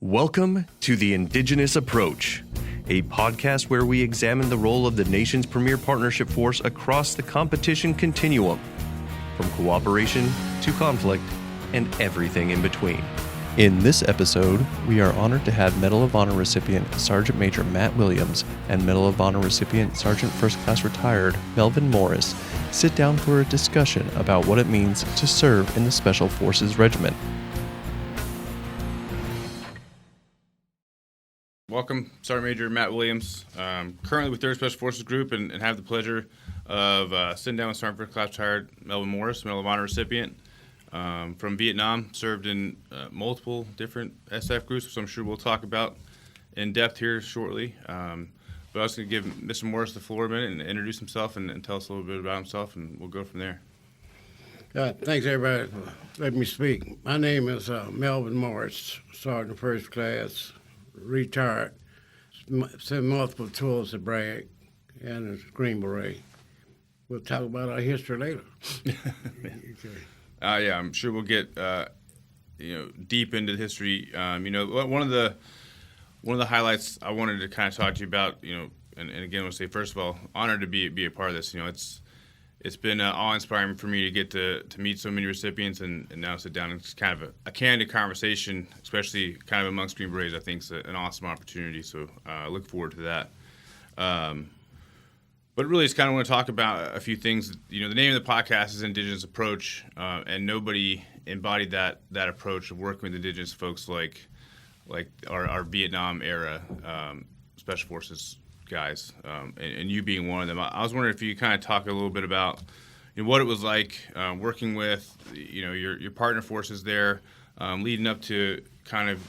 Welcome to the Indigenous Approach, a podcast where we examine the role of the nation's premier partnership force across the competition continuum, from cooperation to conflict and everything in between. In this episode, we are honored to have Medal of Honor recipient Sergeant Major Matt Williams and Medal of Honor recipient Sergeant First Class Retired Melvin Morris sit down for a discussion about what it means to serve in the Special Forces Regiment. Welcome, Sergeant Major Matt Williams. Currently with 3rd Special Forces Group and have the pleasure of sitting down with Sergeant First Class Retired Melvin Morris, Medal of Honor recipient from Vietnam, served in multiple different SF groups, which I'm sure we'll talk about in depth here shortly. But I was going to give Mr. Morris the floor a minute and introduce himself and tell us a little bit about himself, and we'll go from there. Thanks, everybody, for letting me speak. My name is Melvin Morris, Sergeant First Class, retired, sent multiple tours to Bragg and the Green Beret. We'll talk about our history later. Yeah, I'm sure we'll get deep into the history. One of the highlights I wanted to kind of talk to you about, and again, I want to say first of all, honored to be a part of this. It's been awe-inspiring for me to get to meet so many recipients and now sit down and just kind of a candid conversation, especially kind of amongst Green Berets. I think is an awesome opportunity, so I look forward to that. But really, just kind of want to talk about a few things. The name of the podcast is Indigenous Approach, and nobody embodied that approach of working with Indigenous folks like our Vietnam era Special Forces guys, and you being one of them. I was wondering if you could kind of talk a little bit about what it was like working with your partner forces there, leading up to kind of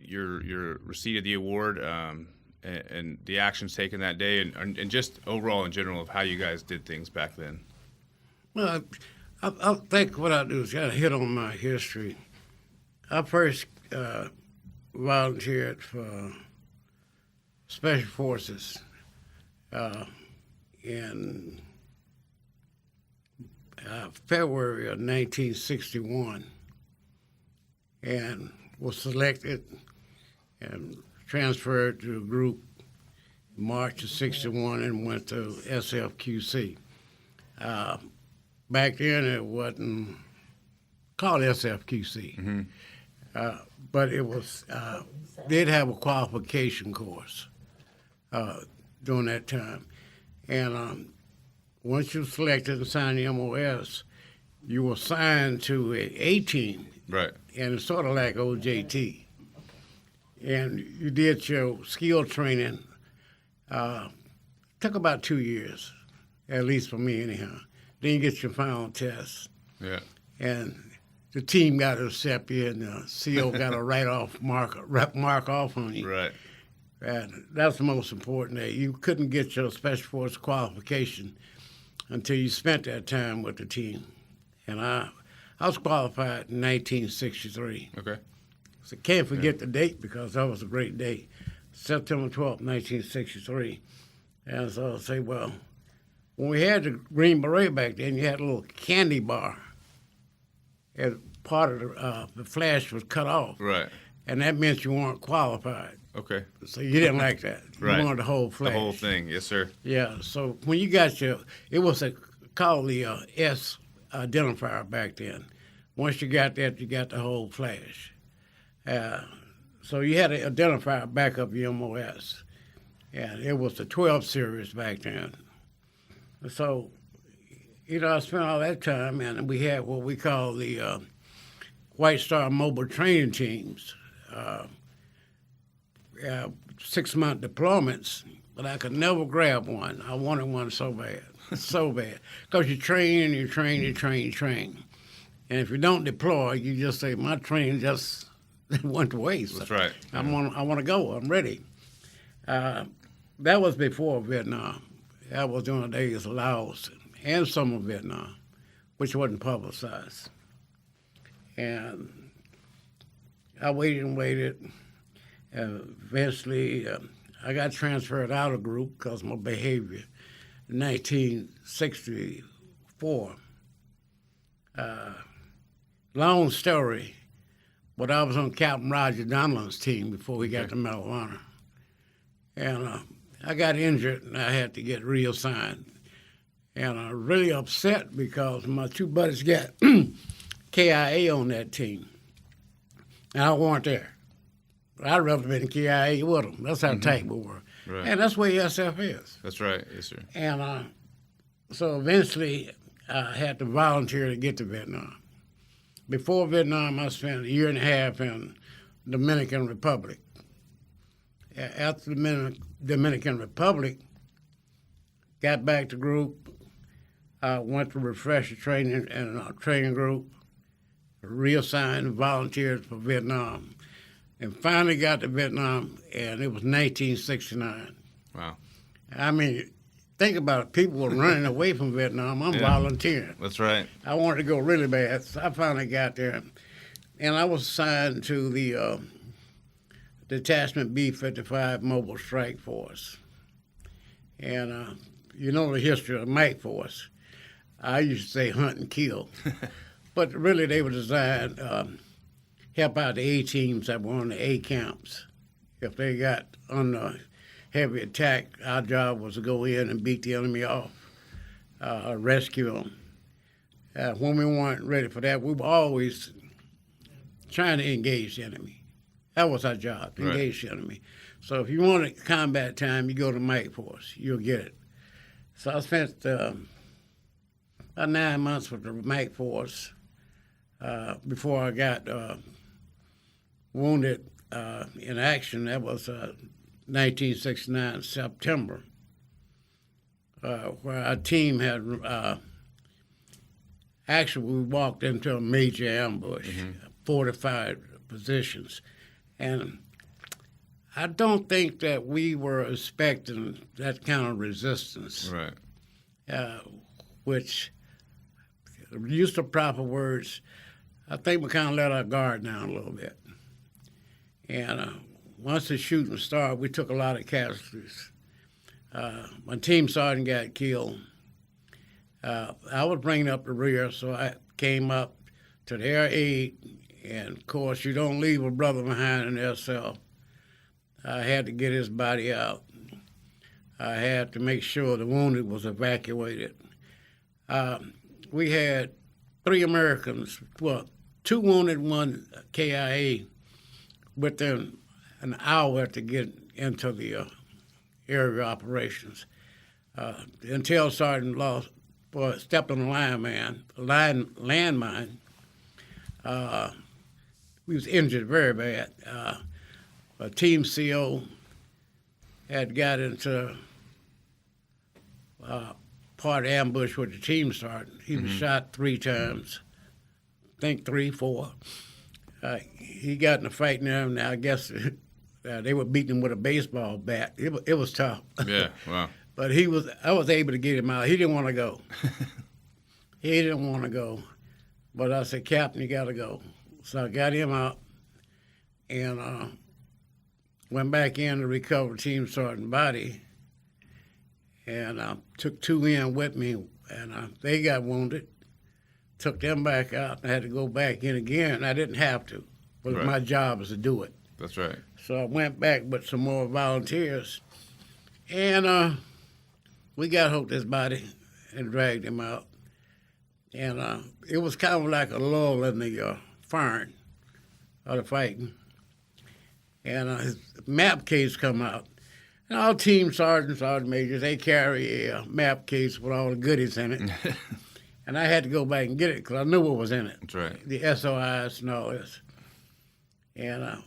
your receipt of the award, and the actions taken that day, and just overall in general of how you guys did things back then. Well, I think what I do is kind of hit on my history. I first volunteered for Special Forces in February of 1961, and was selected and transferred to a group in March of 61 and went to SFQC. Back then it wasn't called SFQC, mm-hmm. But it was did have a qualification course during that time. And once you selected and signed the MOS, you were signed to an A team. Right. And it's sort of like OJT. And you did your skill training. Took about 2 years, at least for me anyhow. Then you get your final test. Yeah. And the team got to accept you, and the CO got a mark off on you. Right. And that's the most important thing. You couldn't get your Special Force qualification until you spent that time with the team. And I was qualified in 1963. Okay. So can't forget the date because that was a great day. September 12th, 1963. And so I'll say, well, when we had the Green Beret back then, you had a little candy bar. And part of the flash was cut off. Right. And that meant you weren't qualified. Okay. So you didn't like that. You Right. wanted the whole flash. The whole thing, yes, sir. Yeah, so when you got it was called the S identifier back then. Once you got that, you got the whole flash. So you had an identifier back up your MOS. And it was the 12 series back then. So, I spent all that time, and we had what we call the White Star Mobile Training Teams. 6-month deployments, but I could never grab one. I wanted one so bad, so bad. Because you train and you train, you train, you train. And if you don't deploy, you just say, my training just went to waste. That's right. I want to go. I'm ready. That was before Vietnam. That was during the days of Laos and some of Vietnam, which wasn't publicized. And I waited and waited. Eventually, I got transferred out of the group because of my behavior in 1964. Long story, but I was on Captain Roger Donlan's team before we got to Medal of Honor. And I got injured, and I had to get reassigned. And I was really upset because my two buddies got KIA on that team, and I weren't there. I'd rather been in KIA with them. That's how tight we were. Right. And that's where SF is. That's right. Yes, sir. And so eventually I had to volunteer to get to Vietnam. Before Vietnam, I spent a year and a half in Dominican Republic. After the Dominican Republic, got back to group, went to refresher training and a training group, reassigned, volunteered for Vietnam, and finally got to Vietnam, and it was 1969. Wow. I mean, think about it. People were running away from Vietnam. I'm volunteering. That's right. I wanted to go really bad, so I finally got there. And I was assigned to the Detachment B-55 Mobile Strike Force. And you know the history of the Mike Force. I used to say hunt and kill. But really they were designed help out the A teams that were on the A camps. If they got under heavy attack, our job was to go in and beat the enemy off, rescue them. When we weren't ready for that, we were always trying to engage the enemy. That was our job, to engage the enemy. So if you wanted combat time, you go to Mike Force. You'll get it. So I spent about 9 months with the Mike Force before I got wounded in action. That was 1969 September, where our team had actually we walked into a major ambush, fortified positions, and I don't think that we were expecting that kind of resistance. Right. Which, use the proper words, I think we kind of let our guard down a little bit. And once the shooting started, we took a lot of casualties. My team sergeant got killed. I was bringing up the rear, so I came up to their aid. And, of course, you don't leave a brother behind in their cell. I had to get his body out. I had to make sure the wounded was evacuated. We had 3 Americans, well, 2 wounded, 1 KIA, within an hour to get into the area operations. The intel sergeant stepped on a landmine. We was injured very bad. A team CO had got into part of the ambush with the team sergeant. He was shot 3 times, I think 3, 4. He got in a fight now, and I guess they were beating him with a baseball bat. It was tough. Yeah, wow. But I was able to get him out. He didn't want to go. He didn't want to go. But I said, Captain, you got to go. So I got him out and went back in to recover team sergeant body. And I took 2 in with me, and they got wounded. Took them back out and I had to go back in again. I didn't have to, but my job was to do it. That's right. So I went back with some more volunteers, and we got hold of his body and dragged him out. And it was kind of like a lull in the firing of the fighting. And his map case come out. And all team sergeants, sergeant majors, they carry a map case with all the goodies in it. And I had to go back and get it because I knew what was in it. That's right. The SOIs and all this. And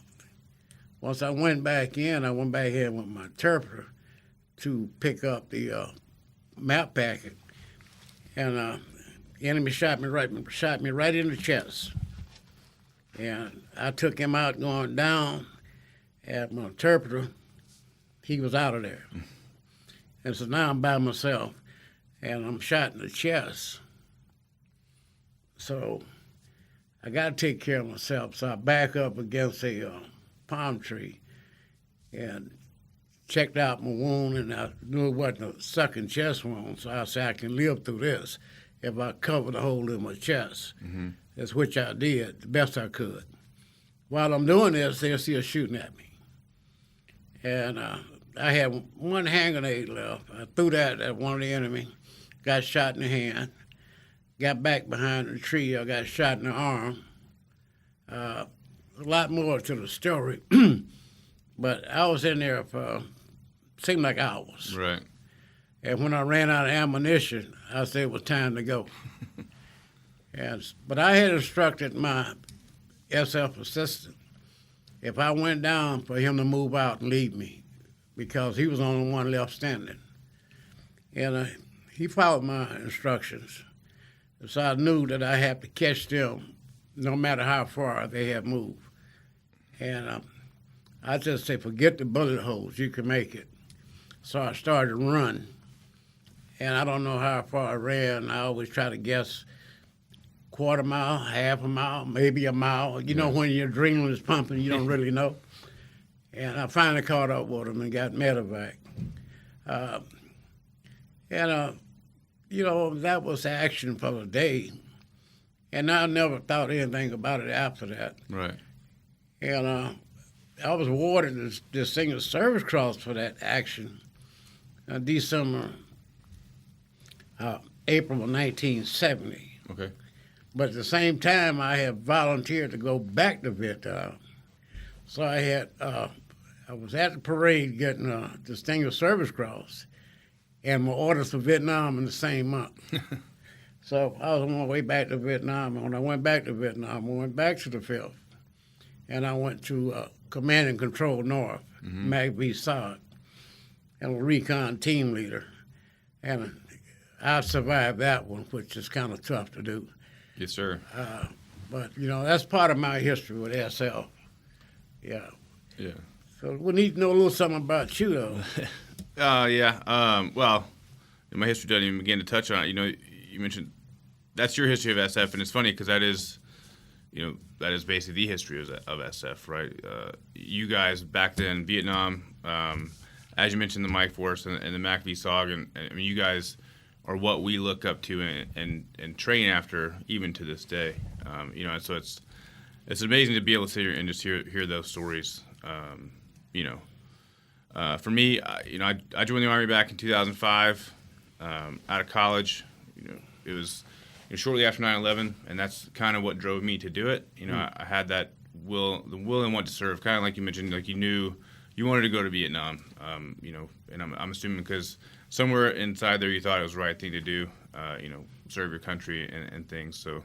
once I went back in with my interpreter to pick up the map packet. And the enemy shot me right in the chest. And I took him out going down at my interpreter. He was out of there. And so now I'm by myself, and I'm shot in the chest. So I got to take care of myself. So I back up against a palm tree and checked out my wound, and I knew it wasn't a sucking chest wound. So I said, I can live through this if I cover the hole in my chest. That's which I did the best I could. while I'm doing this, they're still shooting at me. And I had one hand grenade left. I threw that at one of the enemy, got shot in the hand, got back behind the tree. I got shot in the arm. A lot more to the story, but I was in there for seemed like hours. Right. And when I ran out of ammunition, I said it was time to go. But I had instructed my SF assistant if I went down for him to move out and leave me, because he was the only one left standing. And he followed my instructions. So I knew that I had to catch them no matter how far they had moved. And I just said, forget the bullet holes, you can make it. So I started to run. And I don't know how far I ran. I always try to guess quarter mile, half a mile, maybe a mile. You know, when your adrenaline is pumping, you don't really know. And I finally caught up with him and got medevac. You know, that was the action for the day. And I never thought anything about it after that. Right. And I was awarded this Distinguished Service Cross for that action April of 1970. Okay. But at the same time, I had volunteered to go back to Vietnam. So I was at the parade getting a Distinguished Service Cross, and my orders for Vietnam in the same month. So I was on my way back to Vietnam. And when I went back to Vietnam, I went back to the 5th, and I went to Command and Control North, Mac V. Sog, and a recon team leader. And I survived that one, which is kind of tough to do. Yes, sir. But, you know, that's part of my history with SF. Yeah. Yeah. So we need to know a little something about you, though. Yeah. Well, my history doesn't even begin to touch on it. You know, you mentioned that's your history of SF, and it's funny because that is basically the history of SF, right? You guys back then, Vietnam, as you mentioned, the Mike Force and the Mac V. Sog, and I mean, you guys are what we look up to and train after even to this day. You know, and so it's amazing to be able to sit here and just hear those stories. You know, for me, I joined the Army back in 2005, out of college. You know, it was shortly after 9/11, and that's kind of what drove me to do it. You know, I had that the will and want to serve, kind of like you mentioned, like you knew you wanted to go to Vietnam. You know, and I'm assuming because somewhere inside there you thought it was the right thing to do. You know, serve your country and things. So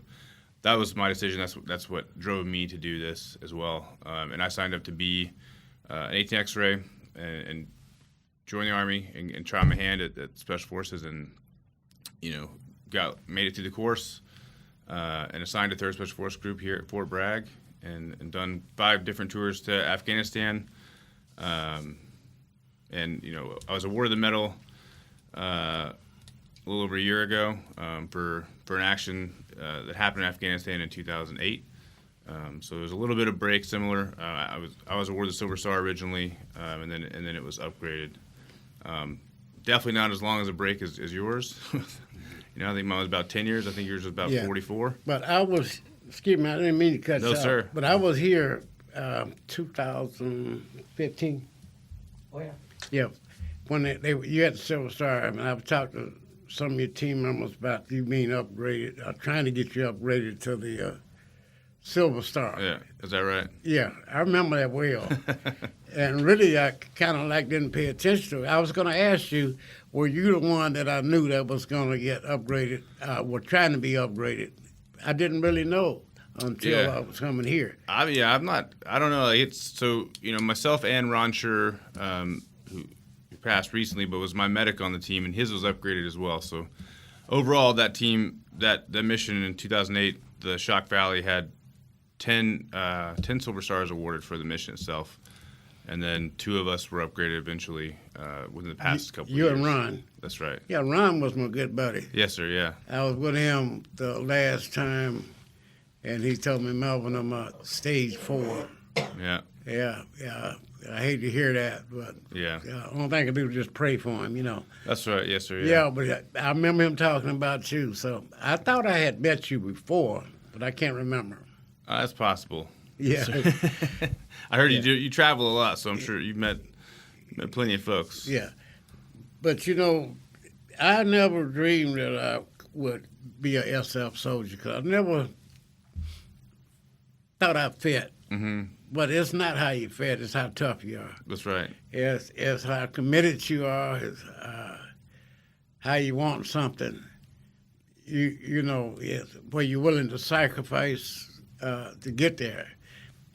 that was my decision. That's what drove me to do this as well. And I signed up to be an 18 X-ray and join the Army and try my hand at Special Forces, and you know, made it through the course and assigned to 3rd Special Force Group here at Fort Bragg, and done 5 different tours to Afghanistan. And you know, I was awarded the medal a little over a year ago for an action that happened in Afghanistan in 2008. So there was a little bit of break, similar. I was awarded the Silver Star originally, and then it was upgraded. Definitely not as long as a break as yours. You know, I think mine was about 10 years. I think yours was about 44. But I was, excuse me, I didn't mean to cut you off. No, sir. But I was here 2015. Oh, yeah. Yeah, when you had the Silver Star. I mean, I've talked to some of your team members about you being upgraded, trying to get you upgraded to the Silver Star. Yeah, is that right? Yeah, I remember that well. And really, I kind of didn't pay attention to it. I was going to ask you, were you the one that I knew that was going to get upgraded, were trying to be upgraded? I didn't really know until I was coming here. I'm not. I don't know. It's so, you know, myself and Ron Scher, who passed recently, but was my medic on the team, and his was upgraded as well. So overall, that team, that mission in 2008, the Shock Valley had 10 Silver Stars awarded for the mission itself, and then 2 of us were upgraded eventually within the past couple of years. You and Ron. That's right. Yeah, Ron was my good buddy. Yes, sir. Yeah. I was with him the last time, and he told me, Melvin, I'm at stage 4. Yeah. Yeah. I hate to hear that, but Yeah. the only thing I can do is just pray for him, you know. That's right. Yes, sir. Yeah, but I remember him talking about you, so I thought I had met you before, but I can't remember. That's possible. Yeah. I heard you travel a lot, so I'm sure you've met plenty of folks. Yeah. But, I never dreamed that I would be a SF soldier because I never thought I fit. Mm-hmm. But it's not how you fit, it's how tough you are. That's right. It's how committed you are, it's how you want something. It's where you're willing to sacrifice to get there.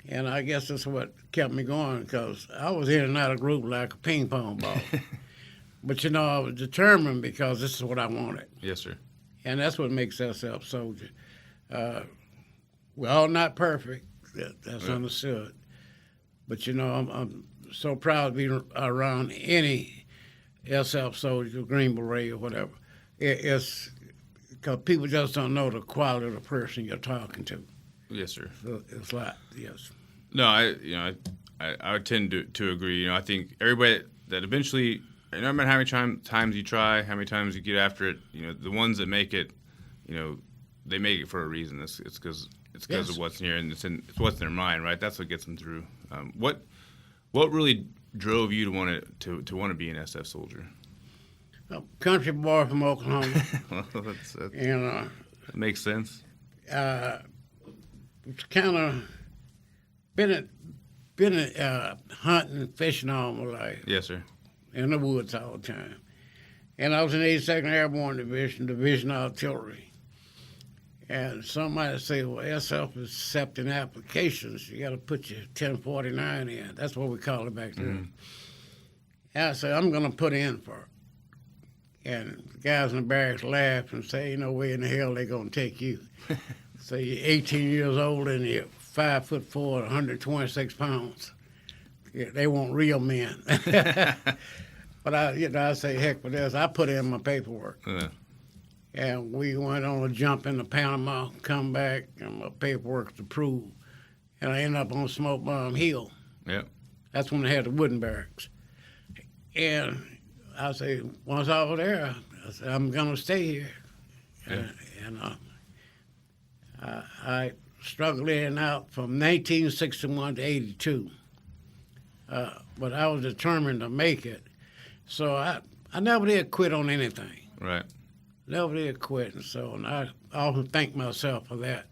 And I guess that's what kept me going because I was in and out of group like a ping pong ball. But, I was determined because this is what I wanted. Yes, sir. And that's what makes SF soldier. We're all not perfect. That's right. Understood. But, I'm so proud to be around any SF soldier, Green Beret, or whatever. It's because people just don't know the quality of the person you're talking to. Yes, sir. So it's like, yes. No, I would tend to agree. I think everybody that eventually, no matter how many times you try, how many times you get after it, the ones that make it, they make it for a reason. It's because Yes. of what's in here and it's what's in their mind, right? That's what gets them through. What really drove you to want to be an SF soldier? A country boy from Oklahoma. Well, that And makes sense. it's kind of been hunting, fishing all my life. Yes, sir. In the woods all the time. And I was in the 82nd Airborne Division Artillery. And somebody say, well, SF is accepting applications. You got to put your 1049 in. That's what we called it back then. Mm-hmm. And I said, I'm going to put in for it. And the guys in the barracks laughed and say, no way in the hell they're going to take you. So you're 18 years old and you're 5'4", 126 pounds. Yeah, they want real men. But I say, heck with this. I put in my paperwork. Yeah. And we went on a jump into Panama, come back, and my paperwork's approved. And I ended up on Smoke Bomb Hill. Yep. That's when they had the wooden barracks. And I say, once I was there, I said, I'm going to stay here. Yeah. And I struggled in and out from 1961 to 82. But I was determined to make it. So I never did quit on anything. Right. Never did quit. And I often thank myself for that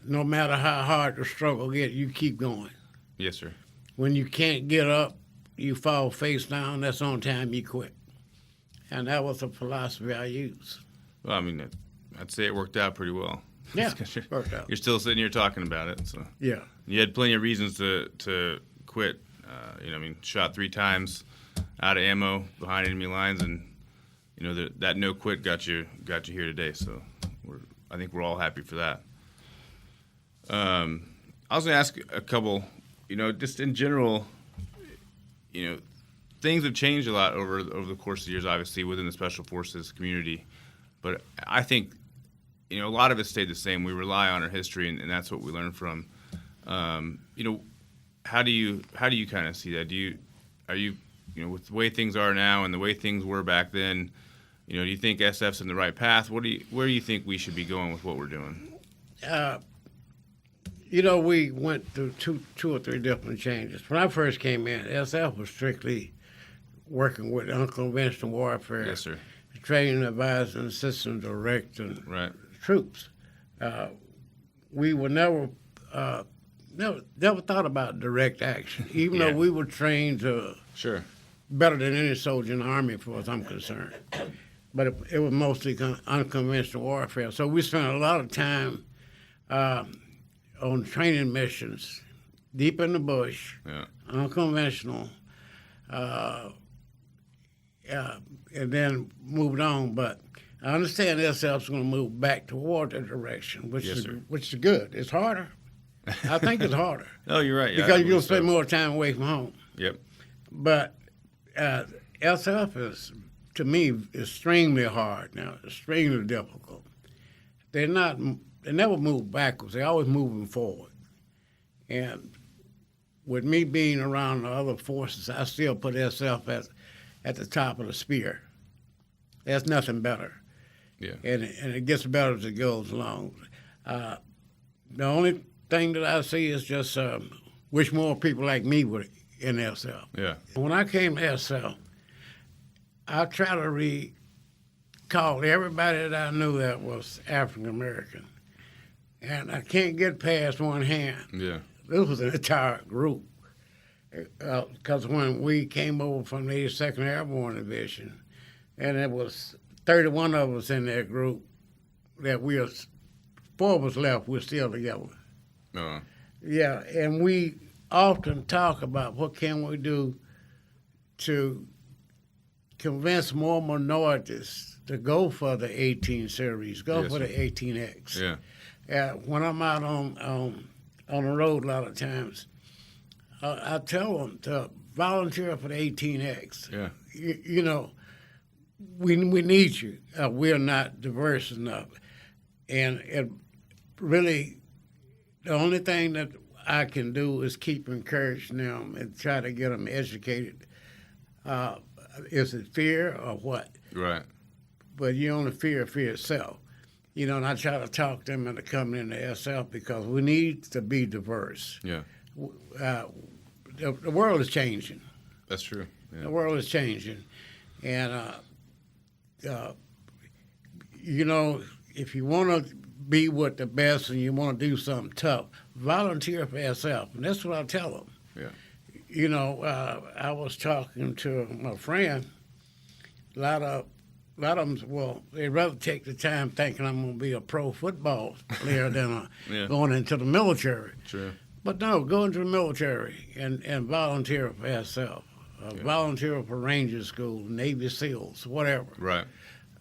no matter how hard the struggle gets, you keep going. Yes, sir. When you can't get up, you fall face down, that's the only time you quit. And that was the philosophy I used. Well, I mean, I'd say it worked out pretty well. Yeah, worked out. You're still sitting here talking about it, so Yeah. you had plenty of reasons to quit. Shot 3 times, out of ammo, behind enemy lines, and that no quit got you here today. So I think we're all happy for that. I was going to ask a couple. Just in general, things have changed a lot over the course of the years, obviously within the Special Forces community. But I think a lot of it stayed the same. We rely on our history, and that's what we learn from. How do you kind of see that? Are you with the way things are now and the way things were back then? Do you think SF's in the right path? Where do you think we should be going with what we're doing? We went through two or three different changes. When I first came in, SF was strictly working with unconventional warfare. Yes, sir. Training, advising, assisting, directing Right. troops. We were never thought about direct action, even Yeah. though we were trained to Sure. better than any soldier in the Army, as far as I'm concerned. But it was mostly unconventional warfare. So we spent a lot of time on training missions, deep in the bush, Yeah. unconventional, and then moved on. But I understand SF's going to move back toward that direction, which Yes, sir. is good. It's harder. I think it's harder. Oh, you're right. Yeah, I Because you'll believe spend so. more time away from home. Yep. But SF is, to me, extremely hard now, extremely difficult. They never move backwards. They're always moving forward. And with me being around the other forces, I still put SF at the top of the spear. There's nothing better. Yeah. And it gets better as it goes along. The only thing that I see is just wish more people like me were in SF. Yeah. When I came to SF, I try to recall everybody that I knew that was African American, and I can't get past one hand. Yeah. This was an entire group, because when we came over from the 82nd Airborne Division, and it was 31 of us in that group, that four of us left, we're still together. Yeah, and we often talk about what can we do to convince more minorities to go for the 18 series, go for the 18X. Yeah. When I'm out on the road a lot of times, I tell them to volunteer for the 18X. Yeah. You know, we need you. We're not diverse enough. And it really, the only thing that I can do is keep encouraging them and try to get them educated. Is it fear or what? Right. But you only fear itself. You know, and I try to talk them into coming into SF because we need to be diverse. Yeah. The world is changing. That's true. Yeah. The world is changing. And, you know, if you want to be with the best and you want to do something tough, volunteer for SF. And that's what I tell them. Yeah. You know, I was talking to my friend. A lot of them, well, they'd rather take the time thinking I'm going to be a pro football player than going into the military. True. But no, go into the military and volunteer for SF. Volunteer for Ranger School, Navy SEALs, whatever. Right.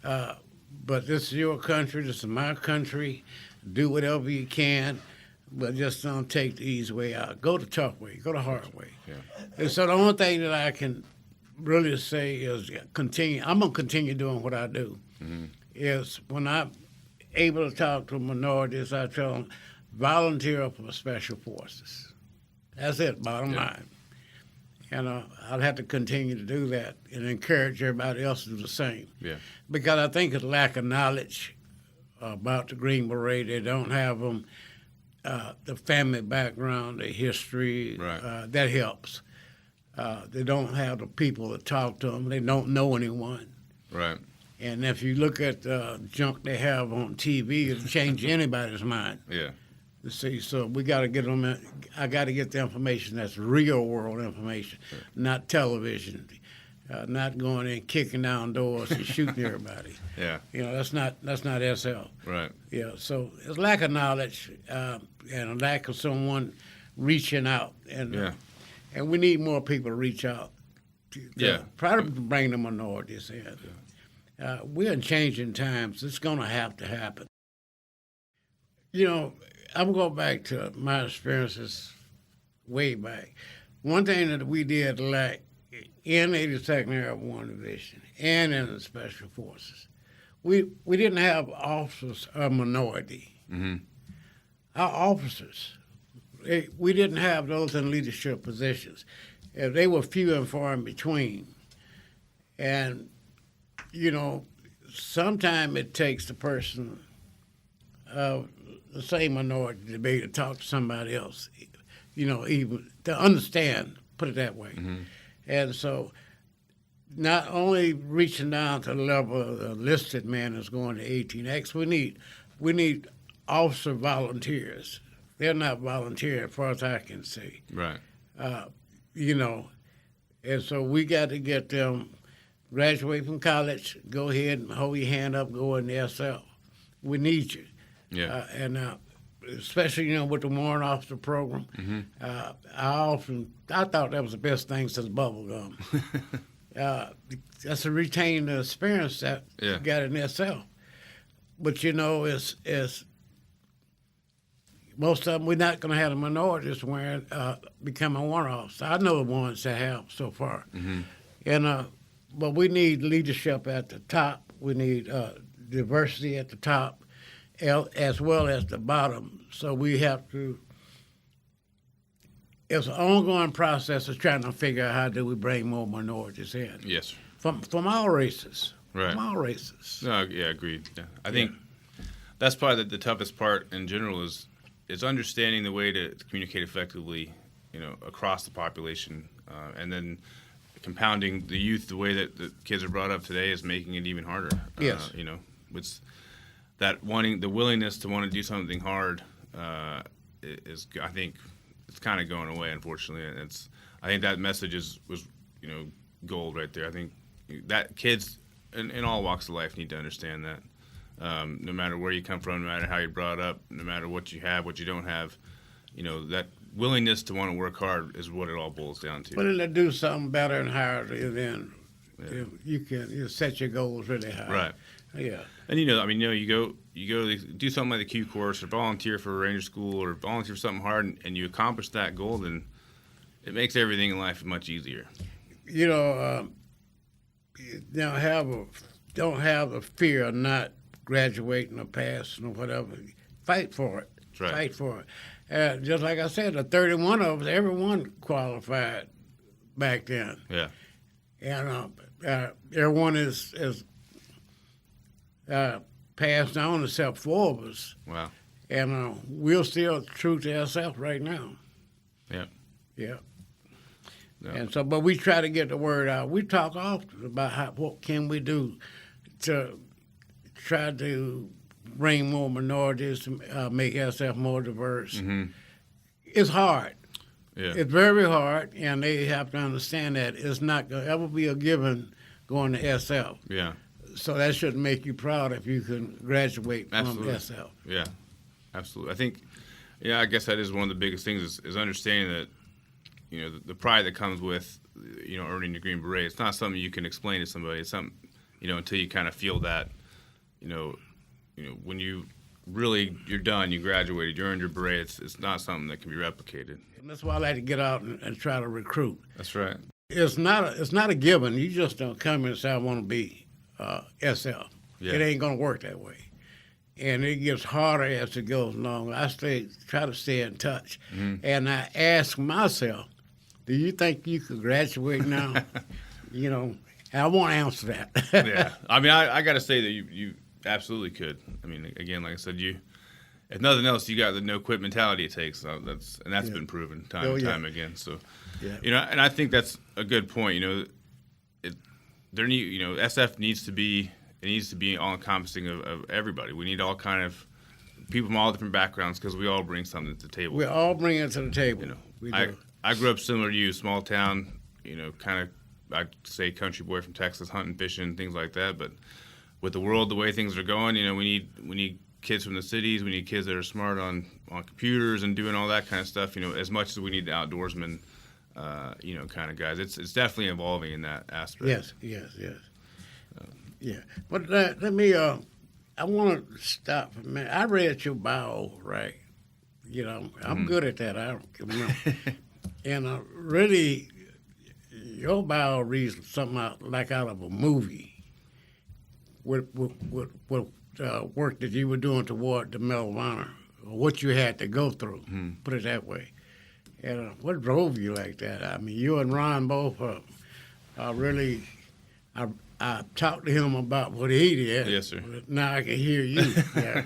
But this is your country. This is my country. Do whatever you can, but just don't take the easy way out. Go the tough way. Go the hard way. Yeah. And so the only thing that I can really say is continue. I'm going to continue doing what I do. Mm-hmm. Is when I'm able to talk to minorities, I tell them, volunteer for Special Forces. That's it, bottom line. And I'll have to continue to do that and encourage everybody else to do the same. Yeah. Because I think it's lack of knowledge about the Green Beret. They don't have them, the family background, the history. Right. That helps. They don't have the people to talk to them. They don't know anyone. Right. And if you look at the junk they have on TV, it'll change anybody's mind. Yeah. You see, so we got to get them. I got to get the information that's real world information, not television, not going in kicking down doors and shooting everybody. Yeah. You know, that's not SL. Right. Yeah. So it's lack of knowledge and a lack of someone reaching out, and we need more people to reach out. Try to bring the minorities in. We're in changing times. It's going to have to happen. You know, I'm going back to my experiences way back. One thing that we did lack in 82nd Airborne Division and in the Special Forces, we didn't have officers of minority. Mm-hmm. Our officers, we didn't have those in leadership positions. They were few and far in between. And, you know, sometimes it takes the person of the same minority to be able to talk to somebody else, you know, even to understand, put it that way. Mm-hmm. And so not only reaching down to the level of the enlisted man that's going to 18X, we need officer volunteers. They're not volunteering as far as I can see. Right. You know, and so we got to get them graduate from college, go ahead and hold your hand up, go in the SL. We need you. Yeah. And especially, you know, with the warrant officer program, I thought that was the best thing since bubble gum. That's to retain the experience that you got in SL. But, you know, it's most of them, we're not going to have the minorities become a warrant officer. I know the ones that have so far. Mm-hmm. And but we need leadership at the top. We need diversity at the top, as well as the bottom. So we have to, it's an ongoing process of trying to figure out how do we bring more minorities in. Yes. From all races. Right. From all races. No, yeah, agreed. Yeah. I think that's probably the toughest part in general is it's understanding the way to communicate effectively, across the population, and then compounding the youth the way that the kids are brought up today is making it even harder. Yes. It's that the willingness to want to do something hard is, I think, it's kind of going away, unfortunately. And I think that message was gold right there. I think that kids in all walks of life need to understand that. No matter where you come from, no matter how you're brought up, no matter what you have, what you don't have, that willingness to want to work hard is what it all boils down to. But to do something better and higher, then you can set your goals really high. Right. Yeah. And you go do something like the Q course or volunteer for a Ranger school or volunteer for something hard, and you accomplish that goal, then it makes everything in life much easier. Don't have a fear of not graduating or passing or whatever. Fight for it. That's right. Fight for it. Just like I said, the 31 of us, everyone qualified back then. Yeah. And everyone is passed on except 4 of us. Wow. And we're still true to ourselves right now. Yeah. Yeah. No. And so, but we try to get the word out. We talk often about what can we do to try to bring more minorities, to make ourselves more diverse. Mm-hmm. It's hard. Yeah. It's very hard, and they have to understand that it's not going to ever be a given going to SF. Yeah. So that should make you proud if you can graduate Absolutely. from SF. Yeah, absolutely. I think, I guess that is one of the biggest things is understanding that, the pride that comes with, earning the Green Beret. It's not something you can explain to somebody. It's something, until you kind of feel that, when you're done, you graduated, you earned your beret. It's not something that can be replicated. And that's why I like to get out and try to recruit. That's right. It's not a given. You just don't come in and say, I want to be SF. Yeah. It ain't going to work that way. And it gets harder as it goes along. I try to stay in touch. Mm-hmm. And I ask myself, do you think you could graduate now? I won't answer that. Yeah. I mean, I got to say that you absolutely could. I mean, again, like I said, if nothing else, you got the no quit mentality it takes. So that's been proven time and time again. So, and I think that's a good point. SF needs to be all encompassing of everybody. We need all kind of people from all different backgrounds because we all bring something to the table. We all bring it to the table. We do. I grew up similar to you, small town. Kind of I'd say country boy from Texas, hunting, fishing, things like that. But with the world the way things are going, we need kids from the cities. We need kids that are smart on computers and doing all that kind of stuff. As much as we need the outdoorsmen, kind of guys. It's definitely evolving in that aspect. Yes. Yeah. But let me. I want to stop for a minute. I read your bio, right? I'm good at that. I don't remember. And really, your bio reads something out of a movie with work that you were doing toward the Medal of Honor, or what you had to go through, put it that way. And what drove you like that? I mean, you and Ron both really, I talked to him about what he did. Yes, sir. But now I can hear you. Yeah.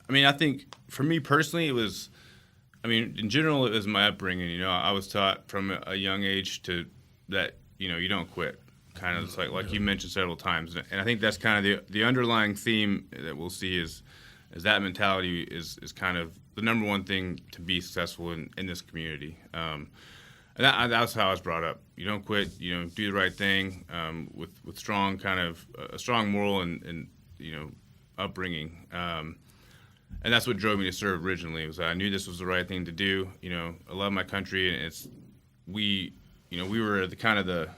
I think for me personally, it was, in general, it was my upbringing. I was taught from a young age that you don't quit. Kind of like you mentioned several times, and I think that's kind of the underlying theme that we'll see is that mentality is kind of the number one thing to be successful in this community. And that's how I was brought up. You don't quit. Do the right thing with strong kind of a strong moral and upbringing. And that's what drove me to serve originally. Was I knew this was the right thing to do. I love my country, and we were the kind of the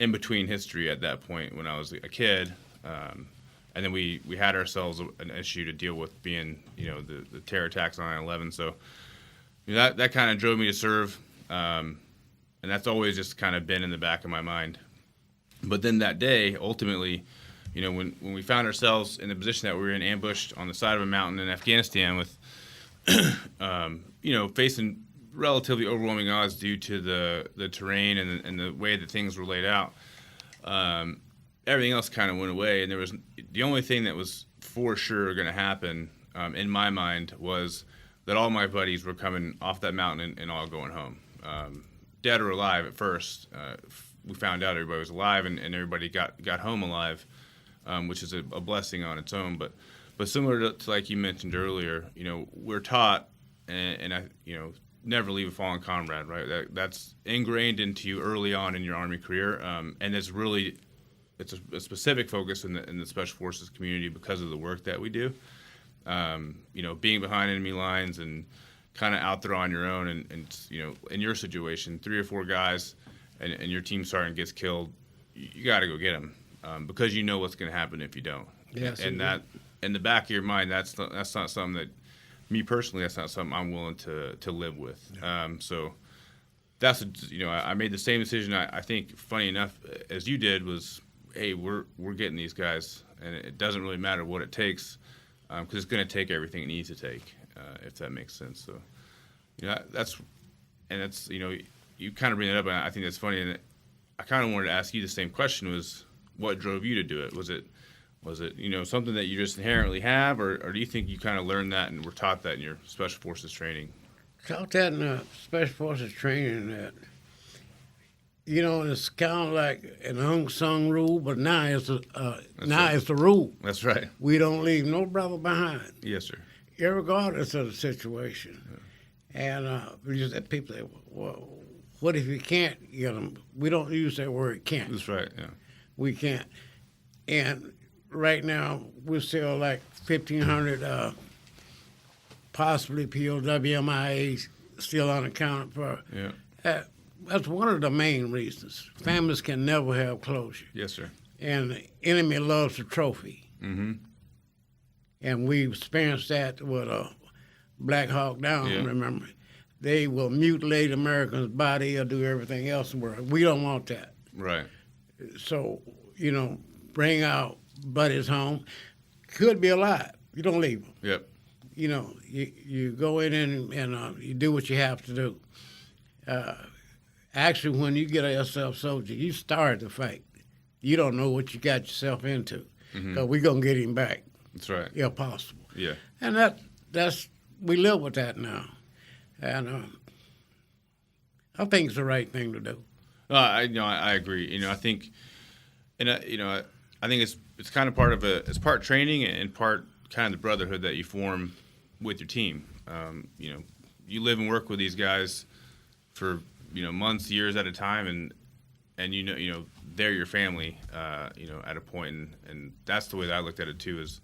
in between history at that point when I was a kid, and then we had ourselves an issue to deal with being the terror attacks on 9/11. So that kind of drove me to serve, and that's always just kind of been in the back of my mind. But then that day, ultimately, when we found ourselves in the position that we were in, ambushed on the side of a mountain in Afghanistan with, facing relatively overwhelming odds due to the terrain and the way that things were laid out, everything else kind of went away. And there was the only thing that was for sure going to happen in my mind was that all my buddies were coming off that mountain and all going home, dead or alive at first. We found out everybody was alive and everybody got home alive, which is a blessing on its own. But similar to like you mentioned earlier, we're taught, and I, never leave a fallen comrade, right? That's ingrained into you early on in your Army career, and it's a specific focus in the Special Forces community because of the work that we do. Being behind enemy lines and kind of out there on your own, and in your situation, 3 or 4 guys, and your team sergeant gets killed, you got to go get them because you know what's going to happen if you don't. Yes, and that in the back of your mind, that's not something that me personally, that's not something I'm willing to live with. So that's I made the same decision. I think funny enough as you did was, hey, we're getting these guys, and it doesn't really matter what it takes because it's going to take everything it needs to take, if that makes sense. So that's you kind of bring it up, and I think that's funny. And I kind of wanted to ask you the same question: was what drove you to do it? Was it something that you just inherently have, or do you think you kind of learned that and were taught that in your Special Forces training? Taught that in Special Forces training that, it's kind of like an unsung rule, but now it's it's the rule. That's right. We don't leave no brother behind. Yes, sir. Irregardless of the situation. Yeah. And we just had people say, well, what if you can't get them? We don't use that word can't. That's right, yeah. We can't. And right now, we're still like 1,500 possibly POW/MIAs still unaccounted for. Yeah. That's one of the main reasons. Families can never have closure. Yes, sir. And the enemy loves a trophy. Mm-hmm. And we experienced that with Black Hawk Down, yeah. Remember. They will mutilate Americans' body or do everything else in the world. We don't want that. Right. So, bring our buddies home. Could be alive. You don't leave them. Yep. You go in and you do what you have to do. Actually, when you get a SF soldier, you start the fight. You don't know what you got yourself into. Because we're going to get him back. That's right. If possible. Yeah. And that's we live with that now. And I think it's the right thing to do. I agree. I think, I think it's kind of part of it's part training and part kind of the brotherhood that you form with your team. You live and work with these guys for months, years at a time, and they're your family. At a point, and that's the way that I looked at it too. Is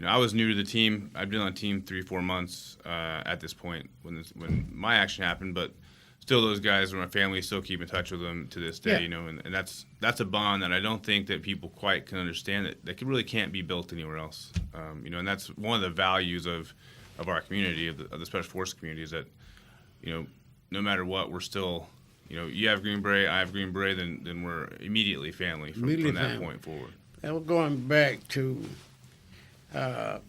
I was new to the team. I've been on the team 3-4 months at this point when my action happened, but still those guys are my family. Still keep in touch with them to this day. Yeah. And that's a bond that I don't think that people quite can understand that really can't be built anywhere else. And that's one of the values of our community, of the Special Forces community, is that no matter what, we're still you have Green Beret, I have Green Beret, then we're immediately family from that point forward. And we're going back to. I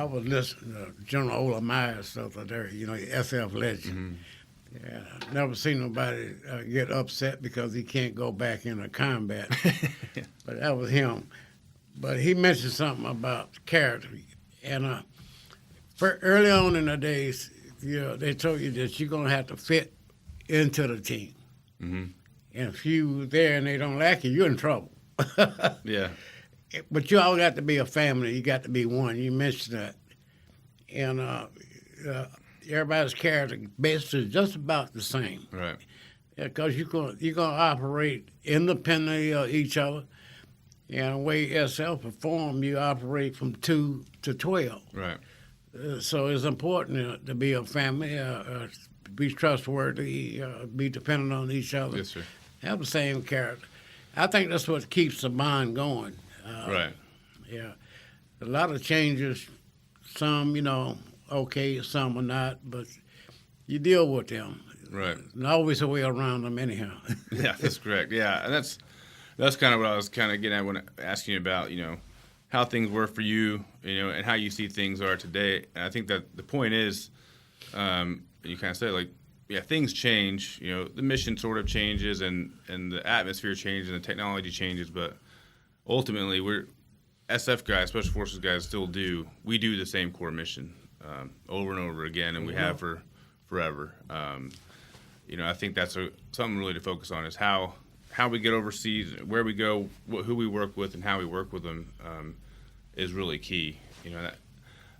was listening to General Ola Myers stuff there, SF legend. Mm-hmm. Yeah, I've never seen nobody get upset because he can't go back into combat. But that was him. But he mentioned something about character. And early on in the days, they told you that you're going to have to fit into the team. Mm-hmm. And if you there and they don't like you, you're in trouble. Yeah. But you all got to be a family. You got to be one. You mentioned that. And everybody's character basically is just about the same. Right. Because you're going to operate independently of each other. And the way SF perform, you operate from 2 to 12. Right. So it's important to be a family, be trustworthy, be dependent on each other. Yes, sir. Have the same character. I think that's what keeps the bond going. Right. Yeah. A lot of changes, some, okay, some are not, but you deal with them. Right. And always a way around them anyhow. Yeah, that's correct. Yeah, and that's kind of what I was kind of getting at when asking you about, how things were for you, and how you see things are today. And I think that the point is, you kind of said, like, yeah, things change. The mission sort of changes, and the atmosphere changes, and the technology changes, but ultimately SF guys, Special Forces guys, still do. We do the same core mission over and over again, and we have for forever. I think that's something really to focus on is how we get overseas, where we go, who we work with, and how we work with them is really key.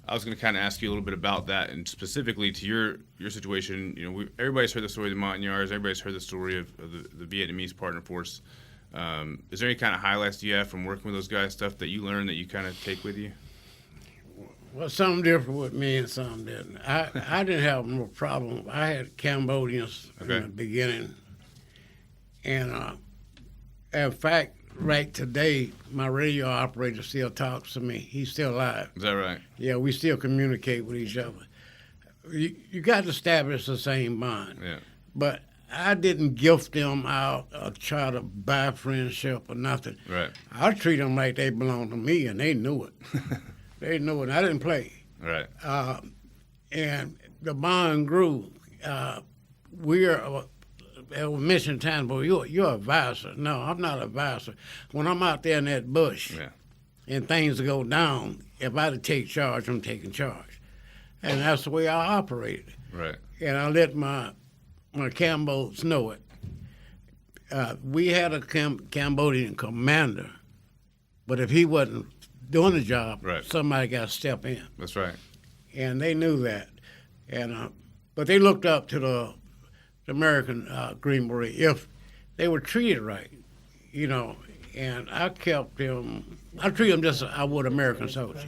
I was going to kind of ask you a little bit about that, and specifically to your situation. Everybody's heard the story of the Montagnards. Everybody's heard the story of the Vietnamese partner force. Is there any kind of highlights you have from working with those guys, stuff that you learned that you kind of take with you? Well, something different with me and some didn't. I didn't have no problem. I had Cambodians in the beginning. And in fact, right today, my radio operator still talks to me. He's still alive. Is that right? Yeah, we still communicate with each other. You got to establish the same bond. Yeah. But I didn't gift them out or try to buy friendship or nothing. Right. I treat them like they belong to me, and they knew it. They knew it. I didn't play. Right. And the bond grew. We're mission time, but you're an advisor. No, I'm not an advisor. When I'm out there in that bush and things go down, if I take charge, I'm taking charge. And that's the way I operated. Right. And I let my Cambos know it. We had a Cambodian commander, but if he wasn't doing the job, somebody got to step in. That's right. And they knew that. And but they looked up to the American Green Beret if they were treated right, and I kept them. I treat them just as I would American soldiers,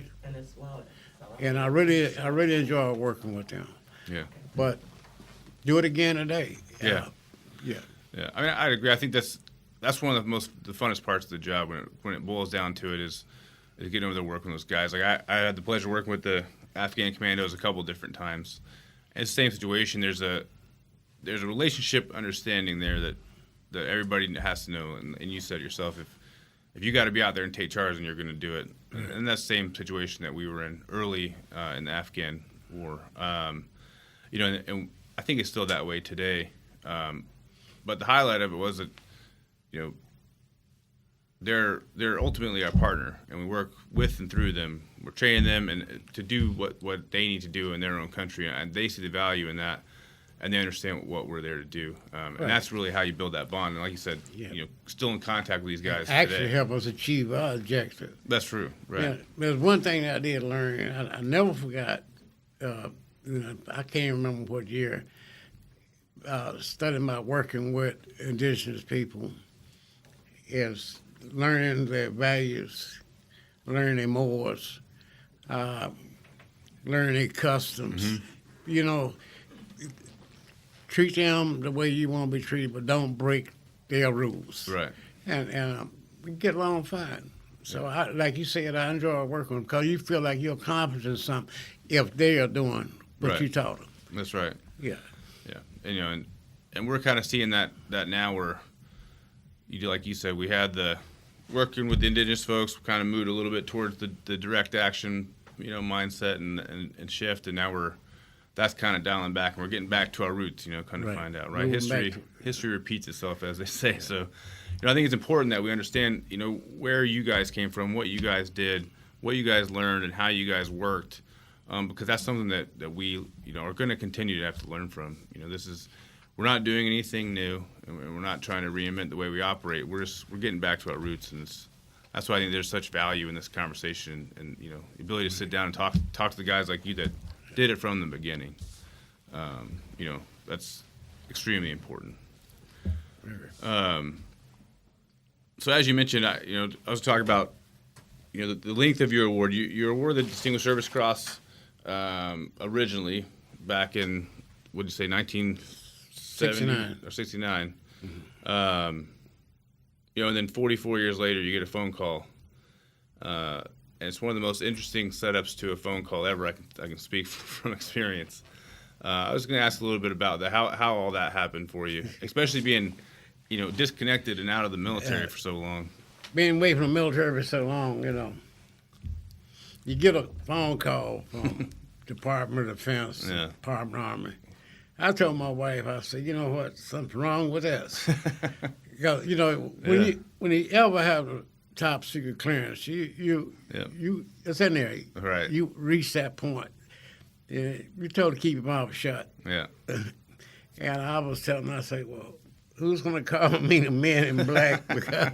and I really enjoy working with them. Yeah. But do it again today. Yeah. Yeah. I mean, I agree. I think that's one of the funnest parts of the job when it boils down to it is getting over there working with those guys. Like I had the pleasure of working with the Afghan commandos a couple different times. And it's the same situation. There's a relationship understanding there that everybody has to know. And you said yourself, if you got to be out there and take charge, then you're going to do it. Mm-hmm. And that's the same situation that we were in early in the Afghan war. And I think it's still that way today. But the highlight of it was that, they're ultimately our partner, and we work with and through them. We're training them and to do what they need to do in their own country, and they see the value in that, and they understand what we're there to do. And that's really how you build that bond. And like you said, still in contact with these guys actually today. Help us achieve our objective. That's true, right? Yeah, there's one thing that I did learn. I never forgot. I can't remember what year. Studying about working with indigenous people is learning their values, learning their mores, learning their customs. Mm-hmm. Treat them the way you want to be treated, but don't break their rules. Right. And we get along fine. So, like you said, I enjoy working with them because you feel like you're accomplishing something if they are doing what you taught them. That's right. Yeah. Yeah. And we're kind of seeing that now where, like you said, we had the working with the indigenous folks, we kind of moved a little bit towards the direct action, mindset and shift, and now that's kind of dialing back, and we're getting back to our roots, kind of find out, right? History repeats itself, as they say. So, I think it's important that we understand, where you guys came from, what you guys did, what you guys learned, and how you guys worked, because that's something that we, are going to continue to have to learn from. We're not doing anything new, and we're not trying to reinvent the way we operate. We're getting back to our roots, and that's why I think there's such value in this conversation, and the ability to sit down and talk to the guys like you that did it from the beginning. That's extremely important. So as you mentioned, I was talking about the length of your award. You're awarded the Distinguished Service Cross originally back in, what did you say, 1969 or 69. Mm-hmm. And then 44 years later, you get a phone call. And it's one of the most interesting setups to a phone call ever. I can speak from experience. I was going to ask a little bit about that, how all that happened for you, especially being, disconnected and out of the military for so long. Being away from the military for so long, you get a phone call from Department of Defense, Department of Army. I told my wife, I said, you know what, something's wrong with this. Because, when you ever have top secret clearance. You it's in there. Right. You reach that point. You're told to keep your mouth shut. Yeah. And I was telling them, I say, well, who's going to call me the man in black? Because,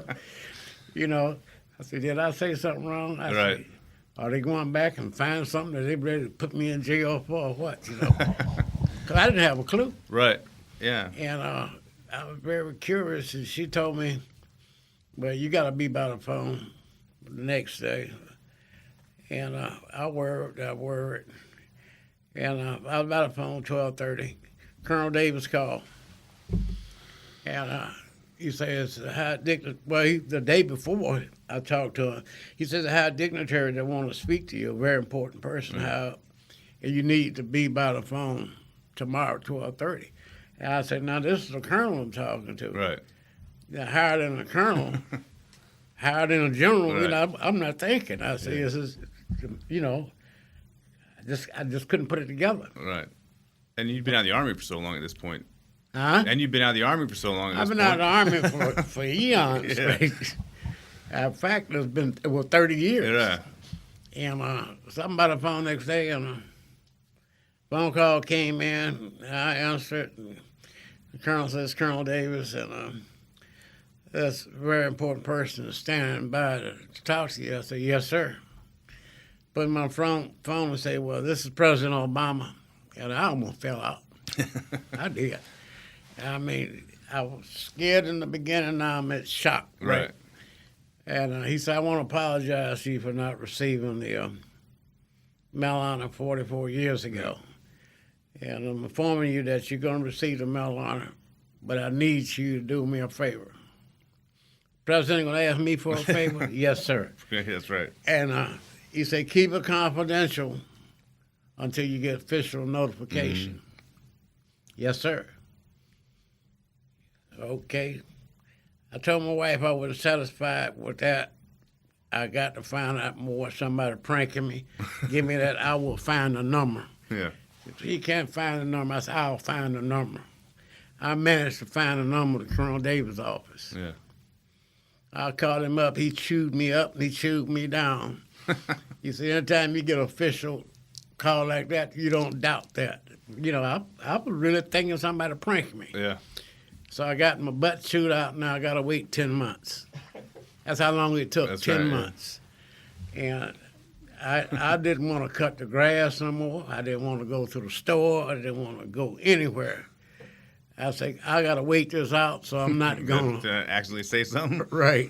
I said, did I say something wrong? I said, are they going back and find something that they ready to put me in jail for or what? Because I didn't have a clue. Right. Yeah. And I was very curious, and she told me, well, you got to be by the phone the next day. And I worried. And I was by the phone 12:30. Colonel Davis called. And he says, the day before I talked to him, he says, a high dignitary that want to speak to you, a very important person, and you need to be by the phone tomorrow, 12:30. And I said, now, this is the colonel I'm talking to. Right. Now, higher than a colonel, higher than a general, Right. I'm not thinking. I said, this is, I just couldn't put it together. Right. And you've been out of the Army for so long at this point. Huh? And you've been out of the Army for so long at I've this been point. out of the Army for eons. Yeah. In fact, it's been 30 years. Yeah. And something by the phone next day, and a phone call came in. I answered. And the colonel says, Colonel Davis, and that's a very important person standing by to talk to you. I said, yes, sir. Put in my phone and say, well, this is President Obama. And I almost fell out. I did. I mean, I was scared in the beginning. Now I'm at shock. Right. And he said, I want to apologize to you for not receiving the Medal of Honor 44 years ago. And I'm informing you that you're going to receive the Medal of Honor, but I need you to do me a favor. President going to ask me for a favor? Yes, sir. That's right. And he said, keep it confidential until you get official notification. Mm-hmm. Yes, sir. Okay. I told my wife I was satisfied with that. I got to find out more. Somebody pranking me. Give me that. I will find the number. Yeah. If he can't find the number, I said, I'll find the number. I managed to find the number to Colonel Davis' office. Yeah. I called him up. He chewed me up and he chewed me down. You see, anytime you get an official call like that, you don't doubt that. I was really thinking somebody pranking me. Yeah. So I got my butt chewed out, and now I got to wait 10 months. That's how long it took, 10 months. And I didn't want to cut the grass no more. I didn't want to go to the store. I didn't want to go anywhere. I said, I got to wait this out, so I'm not going to actually say something. Right.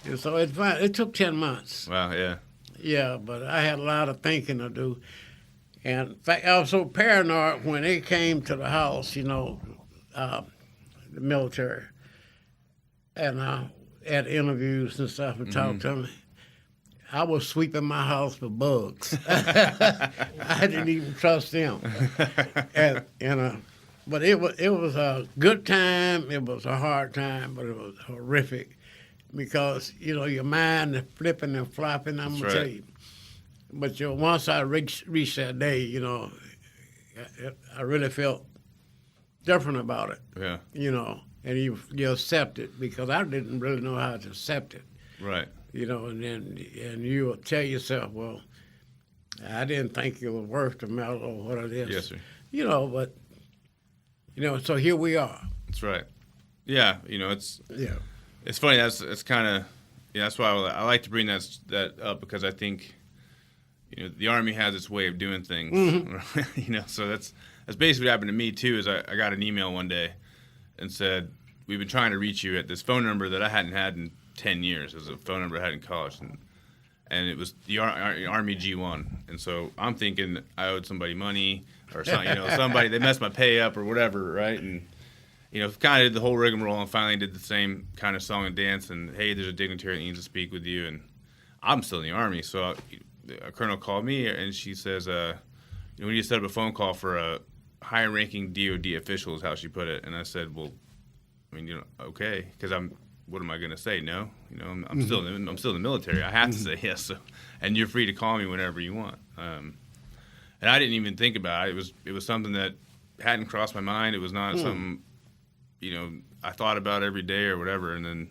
And so it took 10 months. Wow, yeah. Yeah, but I had a lot of thinking to do. And in fact, I was so paranoid when they came to the house, the military, and had interviews and stuff and talked to me. I was sweeping my house for bugs. I didn't even trust them. But it was a good time. It was a hard time, but it was horrific because your mind is flipping and flopping. I'm gonna tell you. But once I reached that day, I really felt different about it. Yeah. And you accept it because I didn't really know how to accept it. Right. And you will tell yourself, well, I didn't think it was worth the medal or what it is. Yes, sir. But so here we are. That's right. Yeah, it's funny. That's kind of that's why I like to bring that up because I think the Army has its way of doing things. Mm-hmm. So that's basically what happened to me too. Is I got an email one day and said, we've been trying to reach you at this phone number that I hadn't had in 10 years. It was a phone number I had in college, and it was the Army G1. And so I'm thinking I owed somebody money or something, somebody, they messed my pay up or whatever, right? And, kind of did the whole rigmarole and finally did the same kind of song and dance and, hey, there's a dignitary that needs to speak with you. And I'm still in the Army. So a colonel called me and she says, we need to set up a phone call for a high-ranking DOD official is how she put it. And I said, well, okay, because what am I going to say? No, I'm still in the military. I have to say yes. So, and you're free to call me whenever you want. And I didn't even think about it. It was something that hadn't crossed my mind. It was not something, I thought about every day or whatever. And then,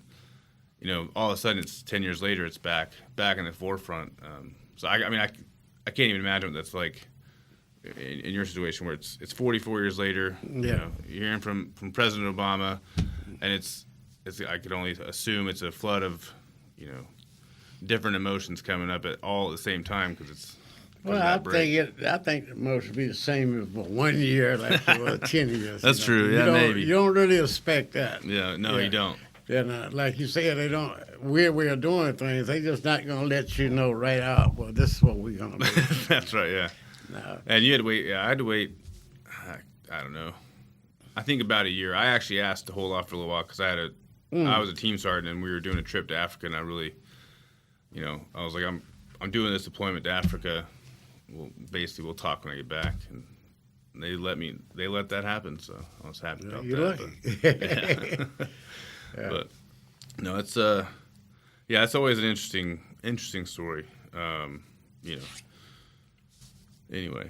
all of a sudden it's 10 years later, it's back in the forefront. So I can't even imagine what that's like in your situation where it's 44 years later. Yeah. You're hearing from President Obama, and it's I could only assume it's a flood of different emotions coming up all at the same time because it's. Well, I think the most would be the same as for 1 year, like for 10 years. That's true. Yeah, maybe. You don't really expect that. Yeah, no, you don't. Then, like you said, they don't. We're doing things. They just not gonna let you know right out. Well, this is what we're gonna do. That's right. Yeah. No. And you had to wait. Yeah, I had to wait. I don't know. I think about a year. I actually asked to hold off for a little while because I was a team sergeant and we were doing a trip to Africa, and I really, I was like, I'm doing this deployment to Africa. Well, basically, we'll talk when I get back, and they let that happen. So I was happy about You're that. lucky. Yeah. But no, it's it's always an interesting story. Anyway,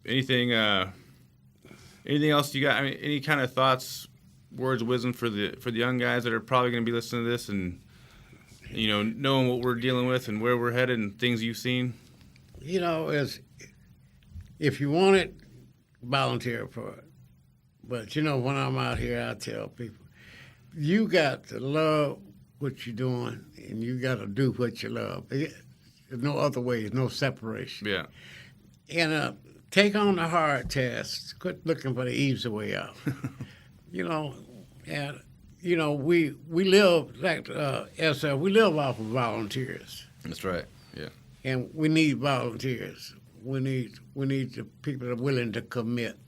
anything else you got? I mean, any kind of thoughts, words of wisdom for the young guys that are probably going to be listening to this, and knowing what we're dealing with and where we're headed and things you've seen. If you want it, volunteer for it. But when I'm out here, I tell people, you got to love what you're doing, and you got to do what you love. There's no other way. There's no separation. Yeah. And take on the hard tasks. Quit looking for the easy way out. We live like SF. We live off of volunteers. That's right. Yeah. And we need volunteers. We need the people that are willing to commit.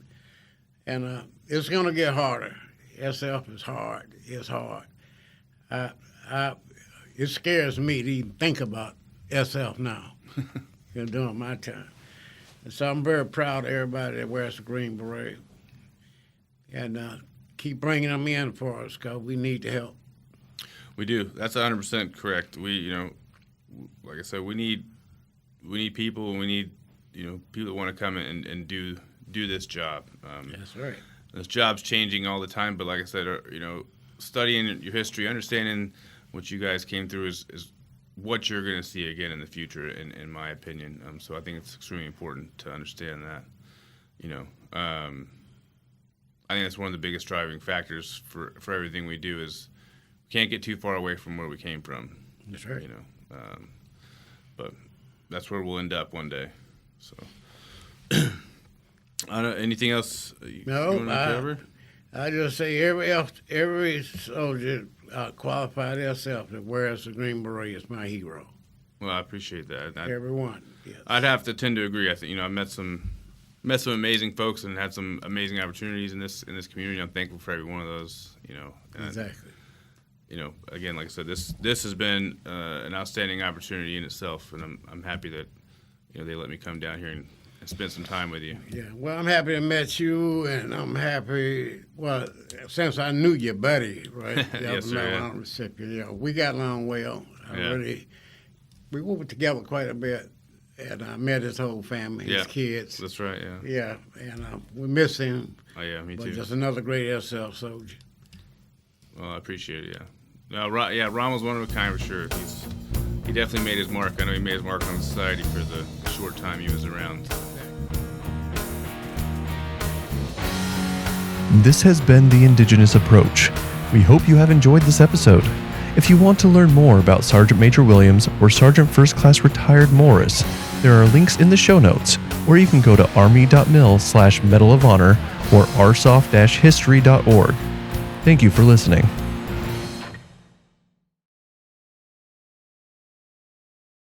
And it's going to get harder. SF is hard. It's hard. It scares me to even think about SF now. During my time. And so I'm very proud of everybody that wears the Green Beret. And keep bringing them in for us because we need the help. We do. That's 100% correct. We, like I said, we need people, and we need, people that want to come in and do this job. That's right. This job's changing all the time, but like I said, studying your history, understanding what you guys came through is what you're going to see again in the future, in my opinion. So I think it's extremely important to understand that. I think that's one of the biggest driving factors for everything we do is we can't get too far away from where we came from. That's right. But that's where we'll end up one day. So, I don't know, anything else you want to cover? I just say every soldier qualified SF that wears the Green Beret is my hero. Well, I appreciate that. Everyone. Yes. I'd have to tend to agree. I think I met some amazing folks and had some amazing opportunities in this community. I'm thankful for every one of those. Exactly. Again, like I said, this has been an outstanding opportunity in itself, and I'm happy that they let me come down here and spend some time with you. Yeah, well, I'm happy to met you, and I'm happy. Well, since I knew your buddy, right? Yes, sir. Yeah. Recipient. We got along well. We worked together quite a bit, and I met his whole family, his kids. That's right. Yeah. Yeah, and we miss him. Oh yeah, me too. But just another great SF soldier. Well, I appreciate it. Yeah. Ron was one of a kind for sure. He definitely made his mark. I know he made his mark on society for the short time he was around. This has been the Indigenous Approach. We hope you have enjoyed this episode. If you want to learn more about Sergeant Major Williams or Sergeant First Class Retired Morris, there are links in the show notes, or you can go to army.mil/Medal of Honor or rsof-history.org. Thank you for listening.